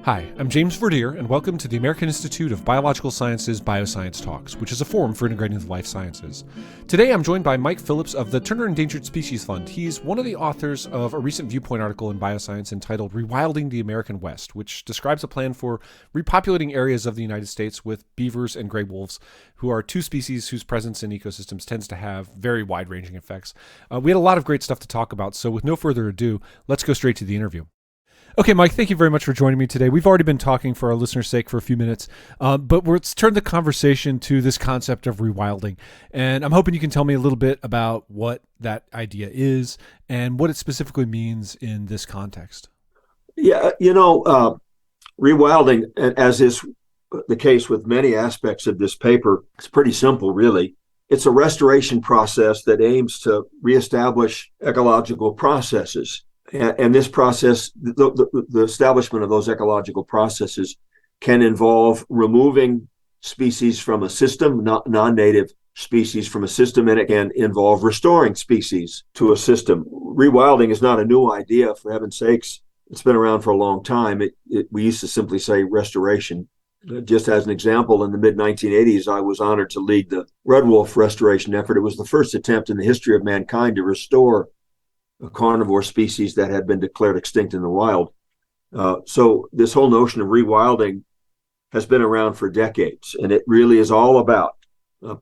Hi, I'm James Verdier, and welcome to the American Institute of Biological Sciences Bioscience Talks, which is a forum for integrating the life sciences. Today I'm joined by Mike Phillips of the Turner Endangered Species Fund. He's one of the authors of a recent Viewpoint article in Bioscience entitled Rewilding the American West, which describes a plan for repopulating areas of the United States with beavers and gray wolves, who are two species whose presence in ecosystems tends to have very wide-ranging effects. We had a lot of great stuff to talk about, so with no further ado, let's go straight to the interview. Okay, Mike, thank you very much for joining me today. We've already been talking for our listeners' sake for a few minutes, but let's turn the conversation to this concept of rewilding. And I'm hoping you can tell me a little bit about what that idea is and what it specifically means in this context. Yeah, rewilding, as is the case with many aspects of this paper, it's pretty simple, really. It's a restoration process that aims to reestablish ecological processes. And this process, the establishment of those ecological processes can involve removing species from a system, non-native species from a system, and it can involve restoring species to a system. Rewilding is not a new idea, for heaven's sakes. It's been around for a long time. We used to simply say restoration. Just as an example, in the mid-1980s, I was honored to lead the red wolf restoration effort. It was the first attempt in the history of mankind to restore a carnivore species that had been declared extinct in the wild. So this whole notion of rewilding has been around for decades, and it really is all about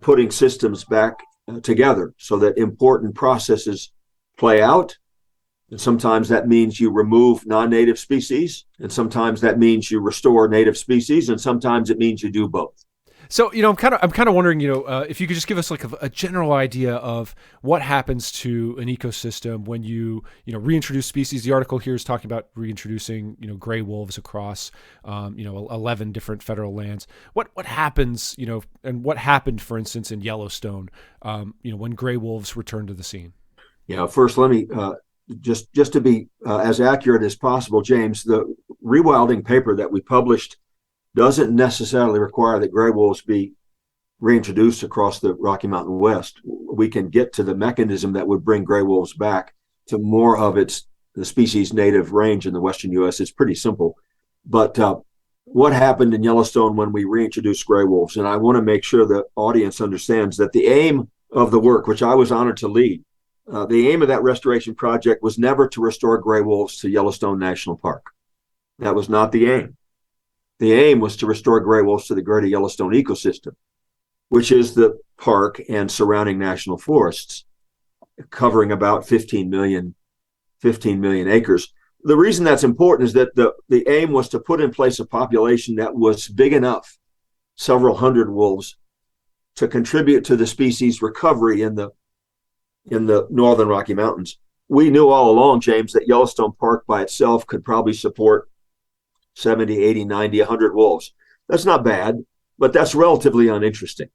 putting systems back together so that important processes play out. And sometimes that means you remove non-native species, and sometimes that means you restore native species, and sometimes it means you do both. So, I'm kind of wondering, if you could just give us like a general idea of what happens to an ecosystem when you reintroduce species. The article here is talking about reintroducing, gray wolves across, 11 different federal lands. What happens, and what happened, for instance, in Yellowstone, when gray wolves returned to the scene? Yeah, first, let me just to be as accurate as possible, James, the rewilding paper that we published doesn't necessarily require that gray wolves be reintroduced across the Rocky Mountain West. We can get to the mechanism that would bring gray wolves back to more of the species native range in the western U.S. It's pretty simple. But what happened in Yellowstone when we reintroduced gray wolves? And I want to make sure the audience understands that the aim of the work, which I was honored to lead, the aim of that restoration project was never to restore gray wolves to Yellowstone National Park. That was not the aim. The aim was to restore gray wolves to the greater Yellowstone ecosystem, which is the park and surrounding national forests, covering about 15 million acres. The reason that's important is that the aim was to put in place a population that was big enough, several hundred wolves, to contribute to the species recovery in the northern Rocky Mountains. We knew all along, James, that Yellowstone Park by itself could probably support 70, 80, 90, 100 wolves. That's not bad, but that's relatively uninteresting.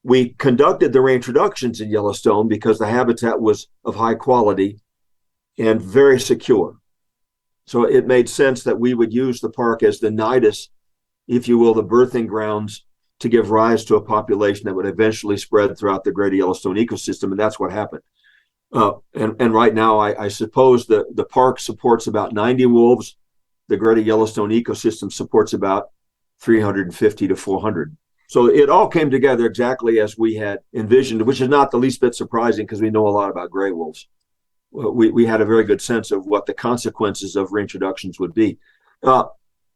We conducted the reintroductions in Yellowstone because the habitat was of high quality and very secure. So it made sense that we would use the park as the nidus, if you will, the birthing grounds to give rise to a population that would eventually spread throughout the greater Yellowstone ecosystem, and that's what happened. And right now, I suppose the park supports about 90 wolves. The greater Yellowstone ecosystem supports about 350 to 400. So it all came together exactly as we had envisioned, which is not the least bit surprising because we know a lot about gray wolves. We had a very good sense of what the consequences of reintroductions would be.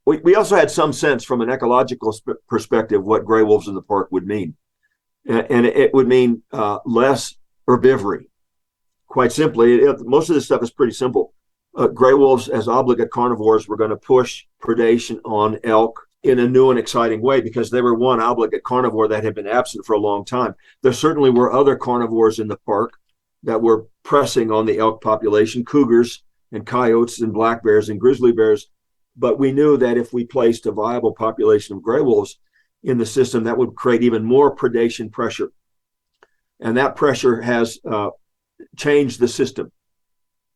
We also had some sense from an ecological perspective what gray wolves in the park would mean. And it would mean less herbivory. Quite simply, most of this stuff is pretty simple. Gray wolves as obligate carnivores were going to push predation on elk in a new and exciting way because they were one obligate carnivore that had been absent for a long time. There certainly were other carnivores in the park that were pressing on the elk population, cougars and coyotes and black bears and grizzly bears. But we knew that if we placed a viable population of gray wolves in the system, that would create even more predation pressure. And that pressure has changed the system.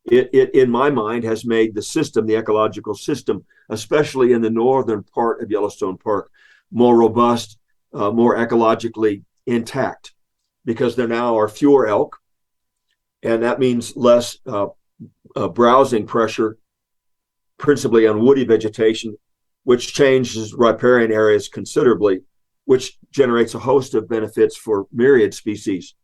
It, in my mind, has made the system, the ecological system, especially in the northern part of Yellowstone Park, more robust, more ecologically intact, because there now are fewer elk, and that means less browsing pressure principally on woody vegetation, which changes riparian areas considerably, which generates a host of benefits for myriad species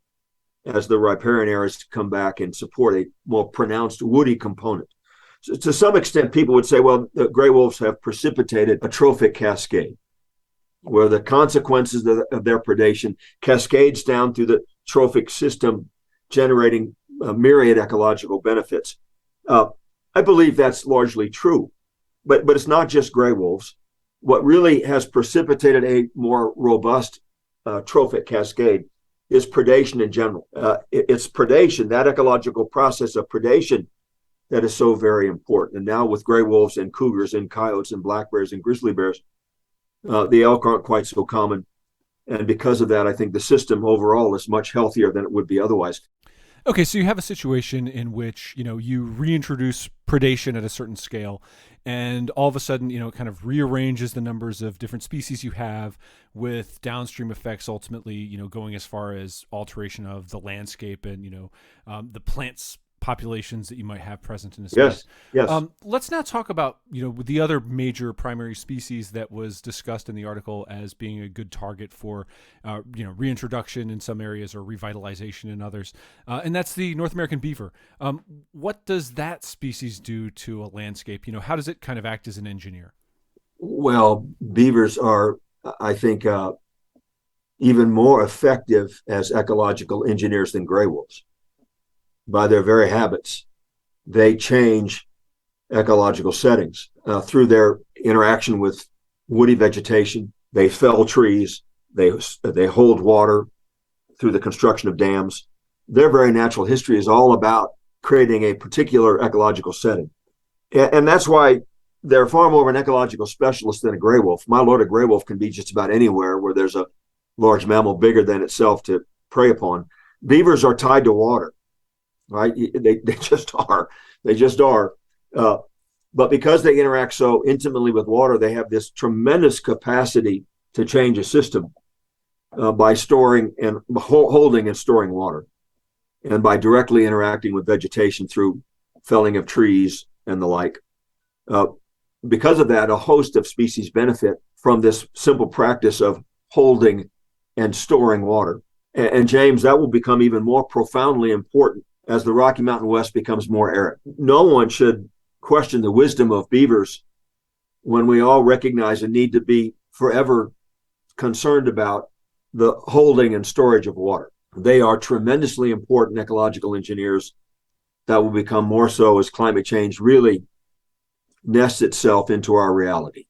as the riparian areas come back and support a more pronounced woody component. So to some extent, people would say, well, the gray wolves have precipitated a trophic cascade, where the consequences of their predation cascades down through the trophic system, generating myriad ecological benefits. I believe that's largely true, but it's not just gray wolves. What really has precipitated a more robust trophic cascade is predation in general. It's predation, that ecological process of predation, that is so very important. And now with gray wolves and cougars and coyotes and black bears and grizzly bears, the elk aren't quite so common. And because of that, I think the system overall is much healthier than it would be otherwise. Okay, so you have a situation in which, you reintroduce predation at a certain scale, and all of a sudden, it kind of rearranges the numbers of different species you have, with downstream effects ultimately, going as far as alteration of the landscape and, the plants populations that you might have present in a space. Yes. Let's now talk about, the other major primary species that was discussed in the article as being a good target for, reintroduction in some areas or revitalization in others. And that's the North American beaver. What does that species do to a landscape? How does it kind of act as an engineer? Well, beavers are, I think, even more effective as ecological engineers than gray wolves. By their very habits, they change ecological settings through their interaction with woody vegetation. They fell trees. They hold water through the construction of dams. Their very natural history is all about creating a particular ecological setting. And that's why they're far more of an ecological specialist than a gray wolf. My lord, a gray wolf can be just about anywhere where there's a large mammal bigger than itself to prey upon. Beavers are tied to water. Right? They just are. They just are. But because they interact so intimately with water, they have this tremendous capacity to change a system by storing and holding and storing water, and by directly interacting with vegetation through felling of trees and the like. Because of that, a host of species benefit from this simple practice of holding and storing water. And James, that will become even more profoundly important as the Rocky Mountain West becomes more arid. No one should question the wisdom of beavers when we all recognize a need to be forever concerned about the holding and storage of water. They are tremendously important ecological engineers that will become more so as climate change really nests itself into our reality.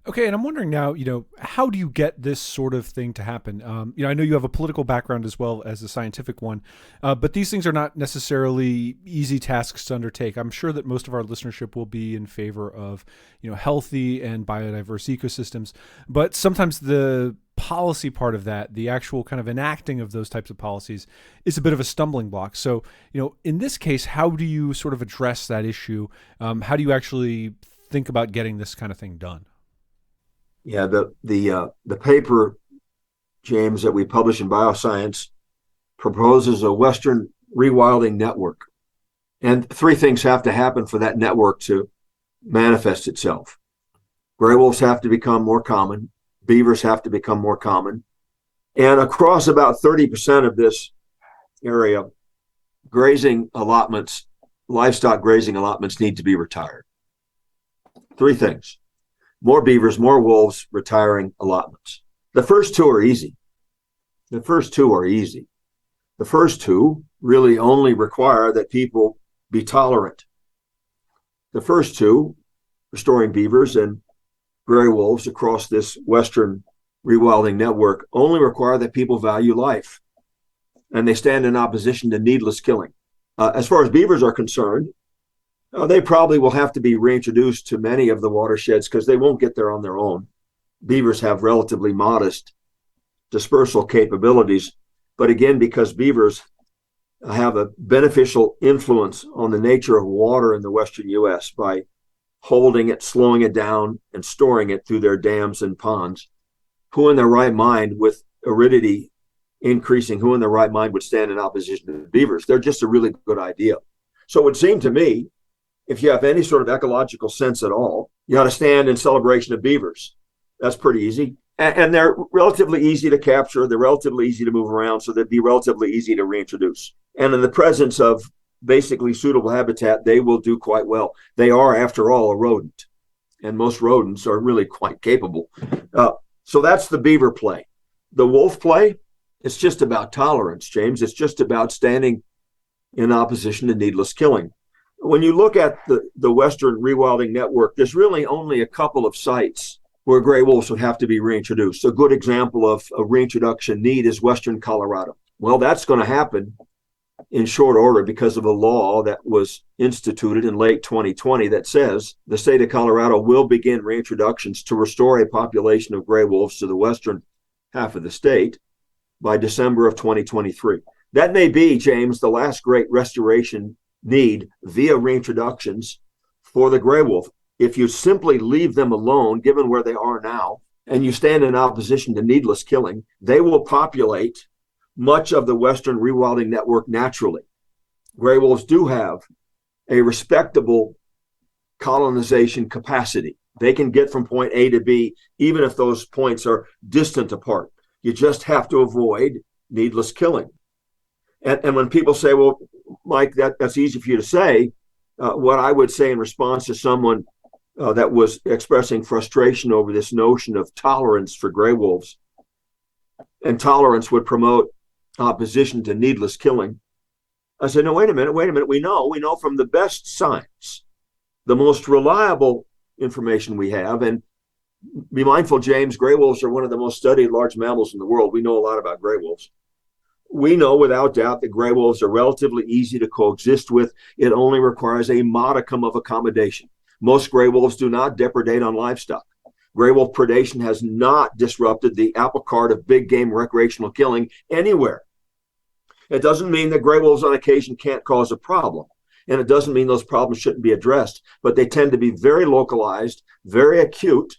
Okay, and I'm wondering now, how do you get this sort of thing to happen? I know you have a political background as well as a scientific one, but these things are not necessarily easy tasks to undertake. I'm sure that most of our listenership will be in favor of, healthy and biodiverse ecosystems, but sometimes the policy part of that, the actual kind of enacting of those types of policies, is a bit of a stumbling block. So, in this case, how do you sort of address that issue? How do you actually think about getting this kind of thing done? Yeah, the paper, James, that we publish in Bioscience proposes a Western rewilding network. And three things have to happen for that network to manifest itself. Gray wolves have to become more common. Beavers have to become more common. And across about 30% of this area, grazing allotments, livestock grazing allotments need to be retired. Three things. More beavers, more wolves, retiring allotments. The first two are easy. The first two really only require that people be tolerant. The first two, restoring beavers and gray wolves across this Western rewilding network, only require that people value life, and they stand in opposition to needless killing. As far as beavers are concerned, they probably will have to be reintroduced to many of the watersheds because they won't get there on their own. Beavers have relatively modest dispersal capabilities, but again, because beavers have a beneficial influence on the nature of water in the Western U.S. by holding it, slowing it down, and storing it through their dams and ponds, who in their right mind, with aridity increasing, who in their right mind would stand in opposition to the beavers? They're just a really good idea. So it would seem to me if you have any sort of ecological sense at all, you ought to stand in celebration of beavers. That's pretty easy. And they're relatively easy to capture. They're relatively easy to move around, so they'd be relatively easy to reintroduce. And in the presence of basically suitable habitat, they will do quite well. They are, after all, a rodent, and most rodents are really quite capable. So that's the beaver play. The wolf play, it's just about tolerance, James. It's just about standing in opposition to needless killing. When you look at the Western Rewilding Network, there's really only a couple of sites where gray wolves would have to be reintroduced. A good example of a reintroduction need is Western Colorado. Well, that's going to happen in short order because of a law that was instituted in late 2020 that says the state of Colorado will begin reintroductions to restore a population of gray wolves to the western half of the state by December of 2023. That may be, James, the last great restoration need via reintroductions for the gray wolf. If you simply leave them alone, given where they are now, and you stand in opposition to needless killing, they will populate much of the Western Rewilding Network naturally. Gray wolves do have a respectable colonization capacity. They can get from point A to B, even if those points are distant apart. You just have to avoid needless killing. And when people say, well, Mike, that's easy for you to say, what I would say in response to someone that was expressing frustration over this notion of tolerance for gray wolves, and tolerance would promote opposition to needless killing. I said, no, wait a minute. We know from the best science, the most reliable information we have, and be mindful, James, gray wolves are one of the most studied large mammals in the world. We know a lot about gray wolves. We know without doubt that gray wolves are relatively easy to coexist with. It only requires a modicum of accommodation. Most gray wolves do not depredate on livestock. Gray wolf predation has not disrupted the apple cart of big game recreational killing anywhere. It doesn't mean that gray wolves on occasion can't cause a problem, and it doesn't mean those problems shouldn't be addressed, but they tend to be very localized, very acute,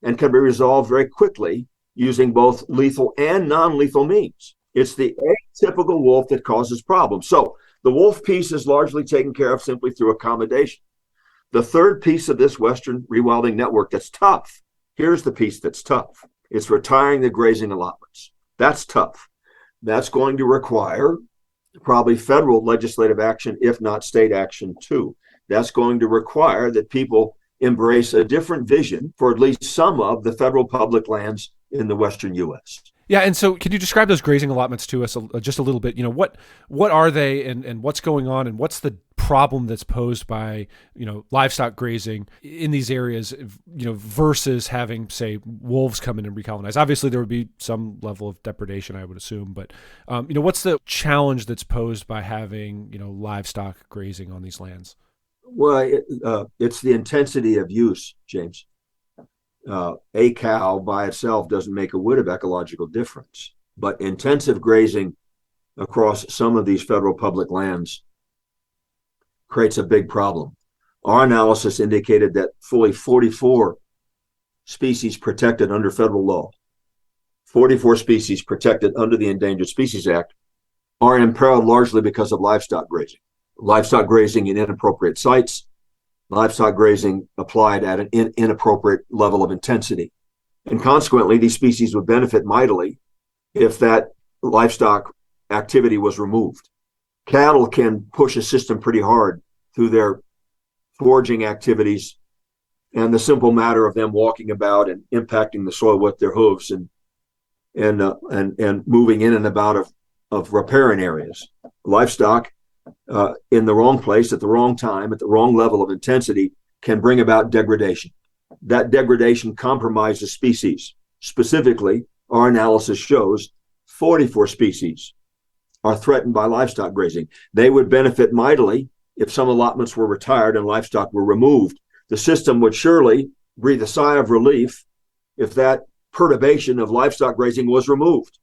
and can be resolved very quickly using both lethal and non-lethal means. It's the atypical wolf that causes problems. So the wolf piece is largely taken care of simply through accommodation. The third piece of this Western Rewilding Network that's tough, here's the piece that's tough. It's retiring the grazing allotments. That's tough. That's going to require probably federal legislative action, if not state action too. That's going to require that people embrace a different vision for at least some of the federal public lands in the Western U.S. Yeah, and so can you describe those grazing allotments to us just a little bit? You know, what are they and what's going on, and what's the problem that's posed by, livestock grazing in these areas, versus having, say, wolves come in and recolonize? Obviously, there would be some level of depredation, I would assume, but, what's the challenge that's posed by having, livestock grazing on these lands? Well, it's the intensity of use, James. A cow by itself doesn't make a whit of ecological difference, but intensive grazing across some of these federal public lands creates a big problem. Our analysis indicated that fully 44 species protected under federal law, 44 species protected under the Endangered Species Act, are imperiled largely because of livestock grazing. Livestock grazing in inappropriate sites, livestock grazing applied at an inappropriate level of intensity. And consequently, these species would benefit mightily if that livestock activity was removed. Cattle can push a system pretty hard through their foraging activities and the simple matter of them walking about and impacting the soil with their hooves and moving in and about of riparian areas. Livestock in the wrong place at the wrong time at the wrong level of intensity can bring about degradation. That degradation compromises species. Specifically, our analysis shows 44 species are threatened by livestock grazing. They would benefit mightily if some allotments were retired and livestock were removed. The system would surely breathe a sigh of relief if that perturbation of livestock grazing was removed.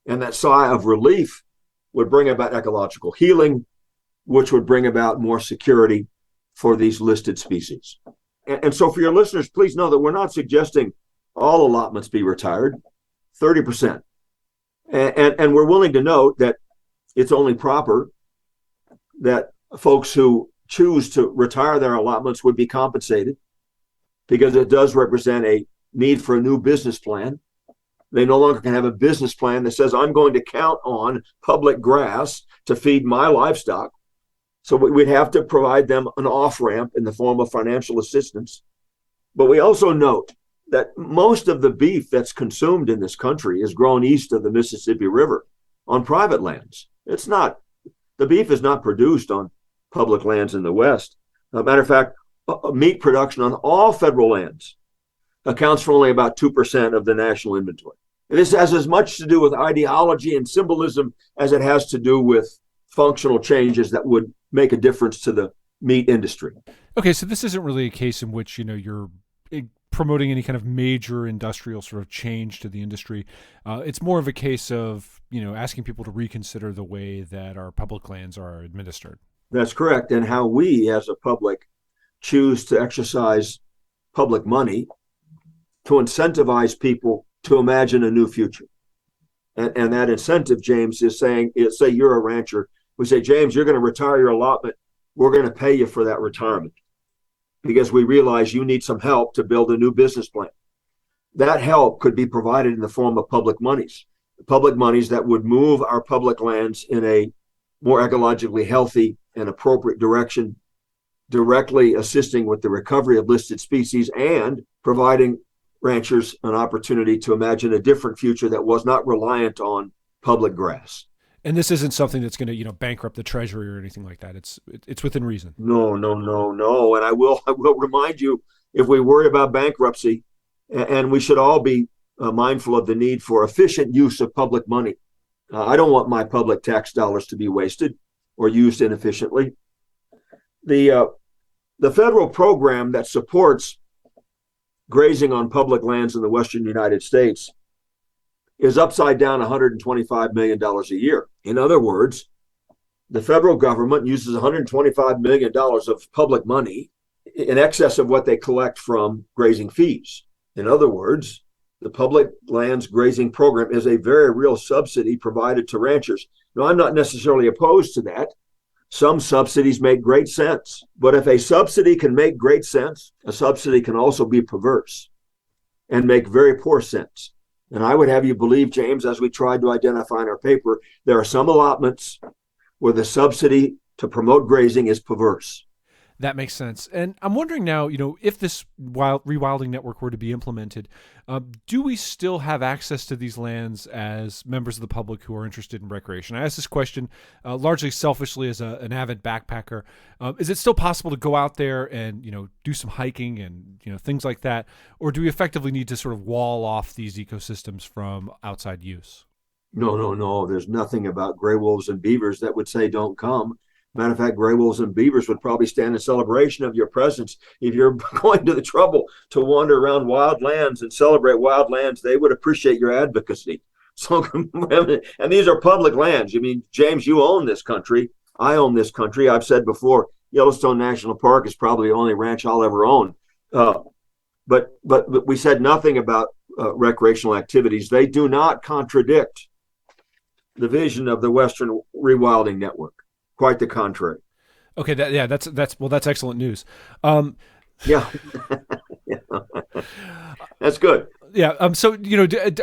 And that sigh of relief would bring about ecological healing, which would bring about more security for these listed species. And so for your listeners, please know that we're not suggesting all allotments be retired, 30%. And we're willing to note that it's only proper that folks who choose to retire their allotments would be compensated because it does represent a need for a new business plan. They no longer can have a business plan that says, I'm going to count on public grass to feed my livestock. So we'd have to provide them an off-ramp in the form of financial assistance. But we also note that most of the beef that's consumed in this country is grown east of the Mississippi River on private lands. The beef is not produced on public lands in the West. As a matter of fact, meat production on all federal lands accounts for only about 2% of the national inventory. This has as much to do with ideology and symbolism as it has to do with functional changes that would make a difference to the meat industry. Okay, so this isn't really a case in which, you're promoting any kind of major industrial sort of change to the industry. It's more of a case of, asking people to reconsider the way that our public lands are administered. That's correct. And how we as a public choose to exercise public money to incentivize people to imagine a new future. And that incentive, James, is saying, say you're a rancher. We say, James, you're going to retire your allotment. We're going to pay you for that retirement because we realize you need some help to build a new business plan. That help could be provided in the form of public monies that would move our public lands in a more ecologically healthy and appropriate direction, directly assisting with the recovery of listed species and providing ranchers an opportunity to imagine a different future that was not reliant on public grass. And this isn't something that's going to, bankrupt the treasury or anything like that. It's within reason. No. And I will remind you, if we worry about bankruptcy, and we should all be mindful of the need for efficient use of public money. I don't want my public tax dollars to be wasted or used inefficiently. The federal program that supports grazing on public lands in the western United States is upside down $125 million a year. In other words, the federal government uses $125 million of public money in excess of what they collect from grazing fees. In other words, the public lands grazing program is a very real subsidy provided to ranchers. Now, I'm not necessarily opposed to that. Some subsidies make great sense. But if a subsidy can make great sense, a subsidy can also be perverse and make very poor sense. And I would have you believe, James, as we tried to identify in our paper, there are some allotments where the subsidy to promote grazing is perverse. That makes sense. And I'm wondering now, if this rewilding network were to be implemented, do we still have access to these lands as members of the public who are interested in recreation? I ask this question largely selfishly as an avid backpacker. Is it still possible to go out there and, do some hiking and, things like that? Or do we effectively need to sort of wall off these ecosystems from outside use? No. There's nothing about gray wolves and beavers that would say don't come. Matter of fact, gray wolves and beavers would probably stand in celebration of your presence. If you're going to the trouble to wander around wild lands and celebrate wild lands, they would appreciate your advocacy. So, and these are public lands. I mean, James, you own this country. I own this country. I've said before, Yellowstone National Park is probably the only ranch I'll ever own. But we said nothing about recreational activities. They do not contradict the vision of the Western Rewilding Network. Quite the contrary. Okay, that's excellent news. Yeah, that's good. Yeah. So,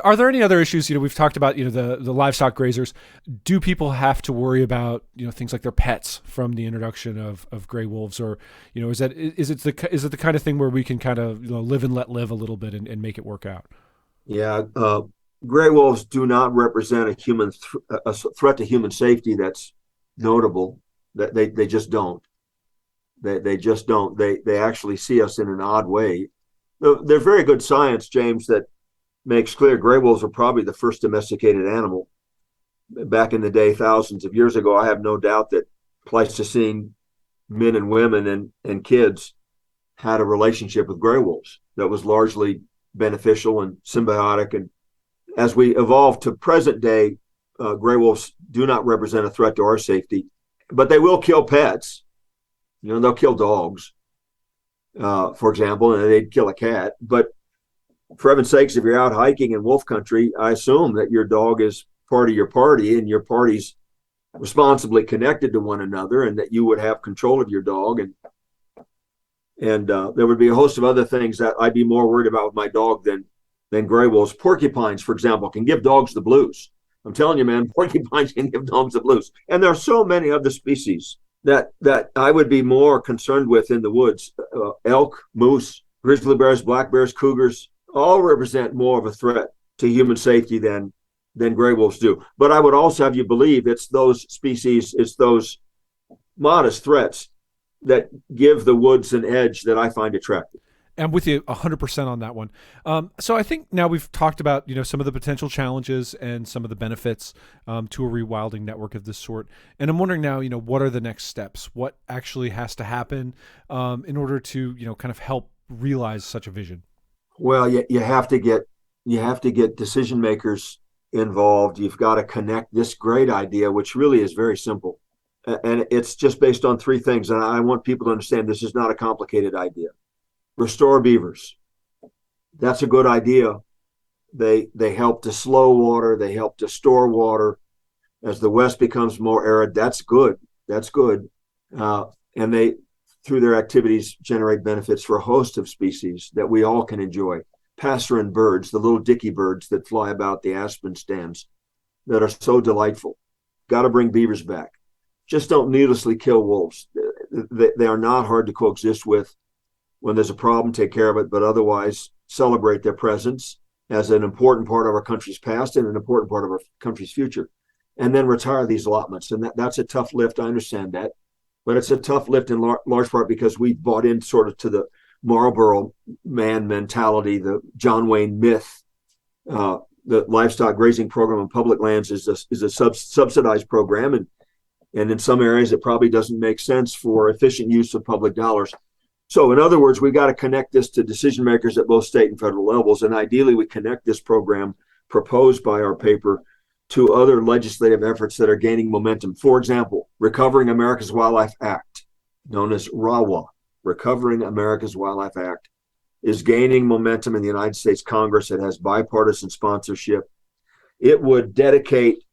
are there any other issues? We've talked about the livestock grazers. Do people have to worry about things like their pets from the introduction of gray wolves, or is it the kind of thing where we can kind of live and let live a little bit and make it work out? Yeah. Gray wolves do not represent a threat to human safety that's notable. That they just don't. They just don't. They actually see us in an odd way. There's very good science, James, that makes clear gray wolves were probably the first domesticated animal. Back in the day, thousands of years ago, I have no doubt that Pleistocene men and women and kids had a relationship with gray wolves that was largely beneficial and symbiotic. And as we evolve to present day, gray wolves do not represent a threat to our safety, but they will kill pets. They'll kill dogs, for example, and they'd kill a cat. But for heaven's sakes, if you're out hiking in wolf country, I assume that your dog is part of your party, and your party's responsibly connected to one another, and that you would have control of your dog, and there would be a host of other things that I'd be more worried about with my dog than gray wolves. Porcupines, for example, can give dogs the blues. I'm telling you, man, porcupines can give dogs the blues. And there are so many other species that I would be more concerned with in the woods. Elk, moose, grizzly bears, black bears, cougars, all represent more of a threat to human safety than gray wolves do. But I would also have you believe it's those species, it's those modest threats that give the woods an edge that I find attractive. I'm with you 100% on that one. So I think now we've talked about, some of the potential challenges and some of the benefits to a rewilding network of this sort. And I'm wondering now, what are the next steps? What actually has to happen in order to, kind of help realize such a vision? Well, you have to get decision makers involved. You've got to connect this great idea, which really is very simple. And it's just based on three things. And I want people to understand this is not a complicated idea. Restore beavers. That's a good idea. They help to slow water. They help to store water. As the West becomes more arid, that's good. That's good. And they, through their activities, generate benefits for a host of species that we all can enjoy. Passerine birds, the little dicky birds that fly about the aspen stands that are so delightful. Got to bring beavers back. Just don't needlessly kill wolves. They are not hard to coexist with. When there's a problem, take care of it, but otherwise celebrate their presence as an important part of our country's past and an important part of our country's future. And then retire these allotments. And that's a tough lift. I understand that. But it's a tough lift in large part because we bought in sort of to the Marlboro man mentality, the John Wayne myth. The livestock grazing program on public lands is a subsidized program. And in some areas, it probably doesn't make sense for efficient use of public dollars. So in other words, we got to connect this to decision makers at both state and federal levels. And ideally, we connect this program proposed by our paper to other legislative efforts that are gaining momentum. For example, Recovering America's Wildlife Act, known as RAWA, Recovering America's Wildlife Act, is gaining momentum in the United States Congress. It has bipartisan sponsorship. It would dedicate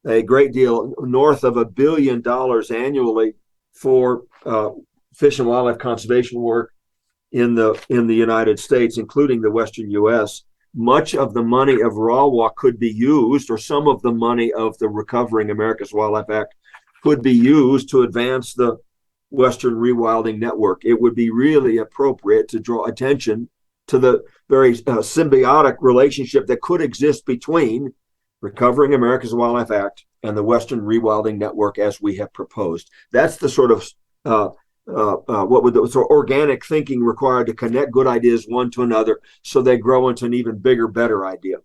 a great deal, north of $1 billion annually, for fish and wildlife conservation work in the United States, including the Western U.S. Much of the money of RAWA could be used, or some of the money of the Recovering America's Wildlife Act could be used to advance the Western Rewilding Network. It would be really appropriate to draw attention to the very symbiotic relationship that could exist between Recovering America's Wildlife Act and the Western Rewilding Network as we have proposed. That's the sort of organic thinking required to connect good ideas one to another so they grow into an even bigger, better idea.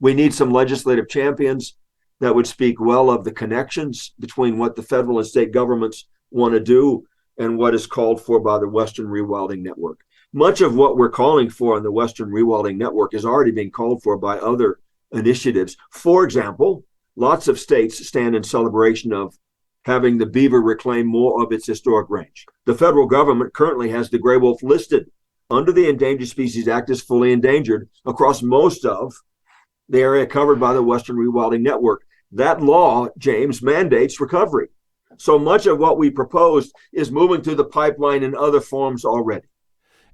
We need some legislative champions that would speak well of the connections between what the federal and state governments want to do and what is called for by the Western Rewilding Network. Much of what we're calling for in the Western Rewilding Network is already being called for by other initiatives. For example, lots of states stand in celebration of having the beaver reclaim more of its historic range. The federal government currently has the gray wolf listed under the Endangered Species Act as fully endangered across most of the area covered by the Western Rewilding Network. That law, James, mandates recovery. So much of what we proposed is moving through the pipeline in other forms already.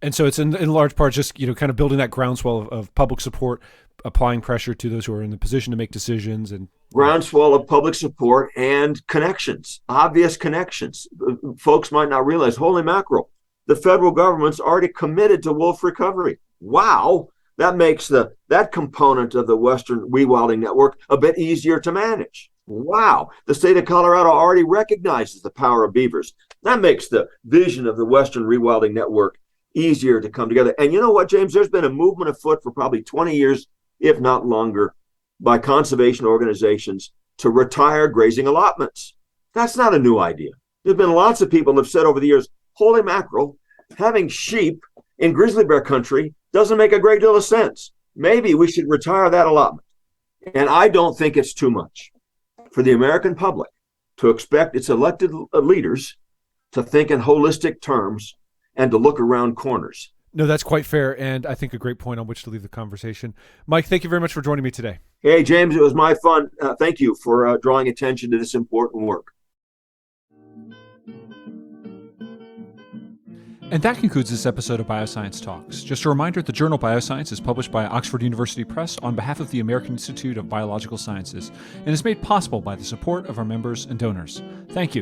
And so it's in large part just, kind of building that groundswell of public support, applying pressure to those who are in the position to make decisions, and groundswell of public support and connections, obvious connections. Folks might not realize, holy mackerel, the federal government's already committed to wolf recovery. Wow, that makes that component of the Western Rewilding Network a bit easier to manage. Wow, the state of Colorado already recognizes the power of beavers. That makes the vision of the Western Rewilding Network easier to come together. And you know what, James? There's been a movement afoot for probably 20 years, if not longer, by conservation organizations to retire grazing allotments. That's not a new idea. There's been lots of people who have said over the years, holy mackerel, having sheep in grizzly bear country doesn't make a great deal of sense. Maybe we should retire that allotment. And I don't think it's too much for the American public to expect its elected leaders to think in holistic terms and to look around corners. No, that's quite fair, and I think a great point on which to leave the conversation. Mike, thank you very much for joining me today. Hey, James, it was my fun. Thank you for drawing attention to this important work. And that concludes this episode of Bioscience Talks. Just a reminder, the journal Bioscience is published by Oxford University Press on behalf of the American Institute of Biological Sciences and is made possible by the support of our members and donors. Thank you.